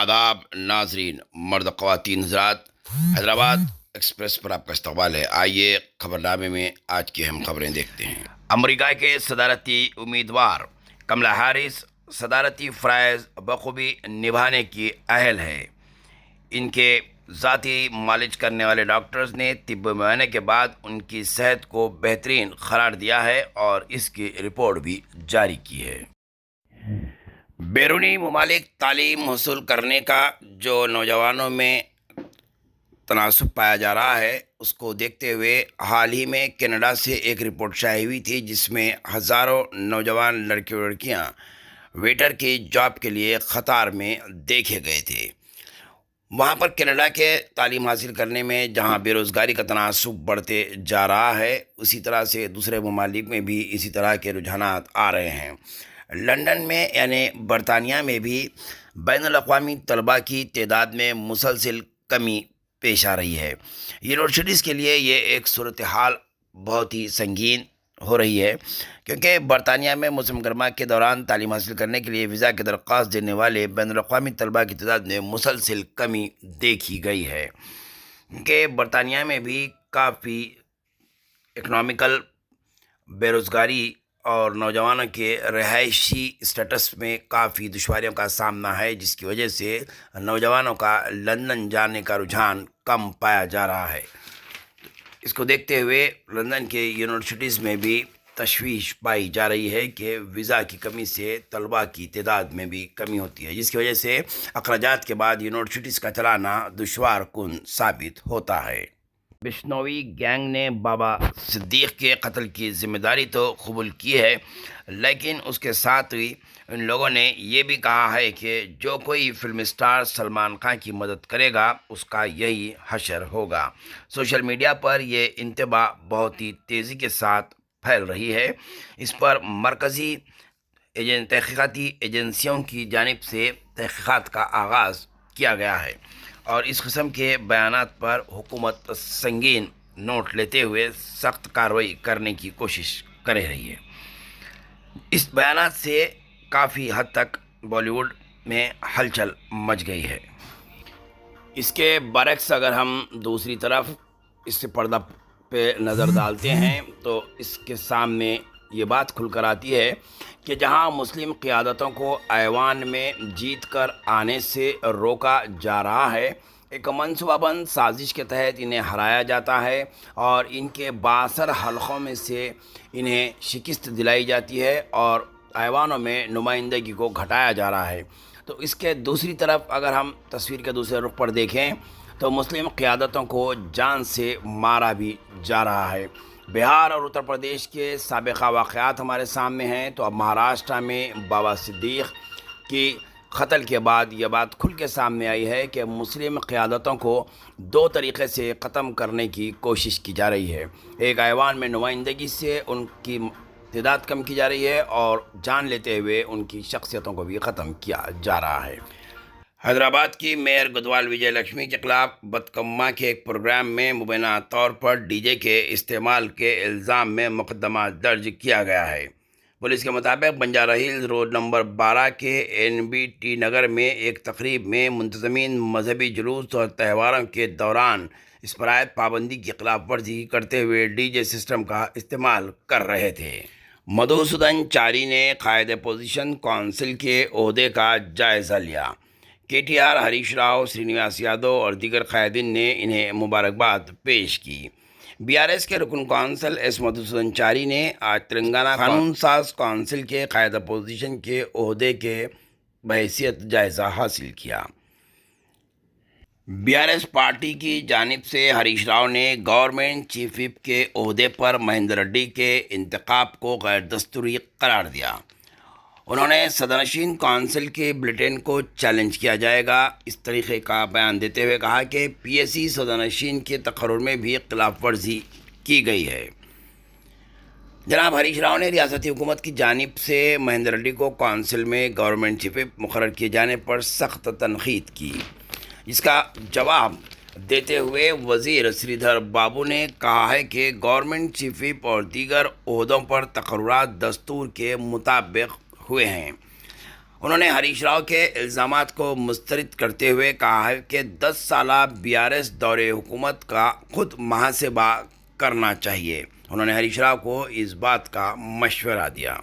आदाब नाजरीन, मर्द ख़वातीन हज़रात, हैदराबाद एक्सप्रेस पर आपका इस्तकबाल है। आइए खबरनामे में आज की अहम खबरें देखते हैं। अमेरिका के सदारती उम्मीदवार कमला हैरिस सदारती फ़राइज़ बखूबी निभाने की अहल है। इनके ज़ाती मालिज करने वाले डॉक्टर्स ने तिब्बी मुआयने के बाद उनकी सेहत को बेहतरीन करार दिया है और इसकी रिपोर्ट भी जारी की है। बैरूनी ममालिक तालीम हसूल करने का जो नौजवानों में तनासुब पाया जा रहा है, उसको देखते हुए हाल ही में कनाडा से एक रिपोर्ट शाये हुई थी जिसमें हज़ारों नौजवान लड़के और लड़कियां वेटर की जॉब के लिए क़तार में देखे गए थे। वहाँ पर कनाडा के तालीम हासिल करने में जहाँ बेरोज़गारी का तनासुब बढ़ते जा रहा है, उसी तरह से दूसरे ममालिक में भी इसी तरह के रुझानात आ रहे हैं। लंदन में यानी बरतानिया में भी बैनुल-अक़वामी तलबा की तादाद में मुसलसल कमी पेश आ रही है। यूनिवर्सिटीज़ के लिए ये एक सूरत हाल बहुत ही संगीन हो रही है, क्योंकि बरतानिया में मौसम गर्मा के दौरान तालीम हासिल करने के लिए वीज़ा की दरख्वास्त देने वाले बैनुल-अक़वामी तलबा की तादाद में मुसलसल कमी देखी गई है। क्योंकि बरतानिया में भी काफ़ी इकनॉमिकल बेरोज़गारी और नौजवानों के रहायशी स्टेटस में काफ़ी दुश्वारियों का सामना है, जिसकी वजह से नौजवानों का लंदन जाने का रुझान कम पाया जा रहा है। इसको देखते हुए लंदन के यूनिवर्सिटीज़ में भी तशवीश पाई जा रही है कि वीज़ा की कमी से तलबा की तादाद में भी कमी होती है, जिसकी वजह से अखराजात के बाद यूनिवर्सिटीज़ का चलाना दुश्वार कुन साबित होता है। बिश्नोई गैंग ने बाबा सिद्दीक़ के कत्ल की ज़िम्मेदारी तो कबूल की है, लेकिन उसके साथ ही इन लोगों ने ये भी कहा है कि जो कोई फिल्म स्टार सलमान खान की मदद करेगा उसका यही हशर होगा। सोशल मीडिया पर ये इंतबा बहुत ही तेज़ी के साथ फैल रही है। इस पर मरकज़ी तहक़ीक़ाती एजेंसियों की जानिब से तहक़ीक़ात का आगाज़ किया गया है और इस किस्म के बयानात पर हुकूमत संगीन नोट लेते हुए सख्त कार्रवाई करने की कोशिश कर रही है। इस बयानात से काफ़ी हद तक बॉलीवुड में हलचल मच गई है। इसके बरक्स अगर हम दूसरी तरफ इससे पर्दा पे नज़र डालते हैं तो इसके सामने ये बात खुलकर आती है कि जहां मुस्लिम क़ियादतों को ऐवान में जीत कर आने से रोका जा रहा है, एक मनसूबाबंद साजिश के तहत इन्हें हराया जाता है और इनके बासर हलक़ों में से इन्हें शिकस्त दिलाई जाती है और ऐवानों में नुमाइंदगी को घटाया जा रहा है। तो इसके दूसरी तरफ अगर हम तस्वीर के दूसरे रुख पर देखें तो मुस्लिम क़ियादतों को जान से मारा भी जा रहा है। बिहार और उत्तर प्रदेश के साबिक़ा वाक़यात हमारे सामने हैं, तो अब महाराष्ट्र में बाबा सिद्दीक़ की कत्ल के बाद यह बात खुल के सामने आई है कि मुस्लिम क़ियादतों को दो तरीक़े से ख़त्म करने की कोशिश की जा रही है। एक ऐवान में नुमाइंदगी से उनकी तादाद कम की जा रही है और जान लेते हुए उनकी शख्सियतों को भी ख़त्म किया जा रहा है। हैदराबाद की मेयर गुदवाल विजय लक्ष्मी के खिलाफ बदकम्मा के एक प्रोग्राम में मुबैना तौर पर डीजे के इस्तेमाल के इल्ज़ाम में मुकदमा दर्ज किया गया है। पुलिस के मुताबिक बंजारा हिल्स रोड नंबर 12 के NBT नगर में एक तकरीब में मुंतज़मीन मजहबी जुलूस और त्योहारों के दौरान इस पर आयत पाबंदी की खिलाफ वर्जी करते हुए डीजे सिस्टम का इस्तेमाल कर रहे थे। मधुसूदन चारी ने कायद अपोजिशन काउंसिल के ओहदे का जायज़ा लिया। KTR, हरीश राव, श्रीनिवास यादव और दीगर कायदीन ने इन्हें मुबारकबाद पेश की। BRS के रुकन कौंसल एस मधुसूदन चारी ने आज तेलंगाना कानून साज कौंसिल के कायद अपोजिशन के ओहदे के बहैसियत जायज़ा हासिल किया। BRS पार्टी की जानिब से हरीश राव ने गवर्नमेंट चीफ विप के ओहदे पर महेंद्र रेड्डी के इंतखाब को गैर दस्तूरी करार दिया। उन्होंने सदनशीन काउंसिल के बुलेटिन को चैलेंज किया जाएगा, इस तरीक़े का बयान देते हुए कहा कि PSC सदनशीन के तकर्रुर में भी खिलाफ वर्जी की गई है। जनाब हरीश राव ने रियासती हुकूमत की जानिब से महेंद्र रेड्डी को काउंसिल में गवर्नमेंट चीफ विप मुकर्रर किए जाने पर सख्त तनकीद की। इसका जवाब देते हुए वज़ीर श्रीधर बाबू ने कहा है कि गवर्नमेंट चीफ विप और दीगर ओहदों पर तकर्रुरात दस्तूर के मुताबिक हुए हैं। انہوں نے ہریش راؤ کے الزامات کو مسترد کرتے ہوئے کہا ہے کہ 10 سالہ BRS دور حکومت کا خود محاسبہ کرنا چاہیے. انہوں نے ہریش راؤ کو اس بات کا مشورہ دیا.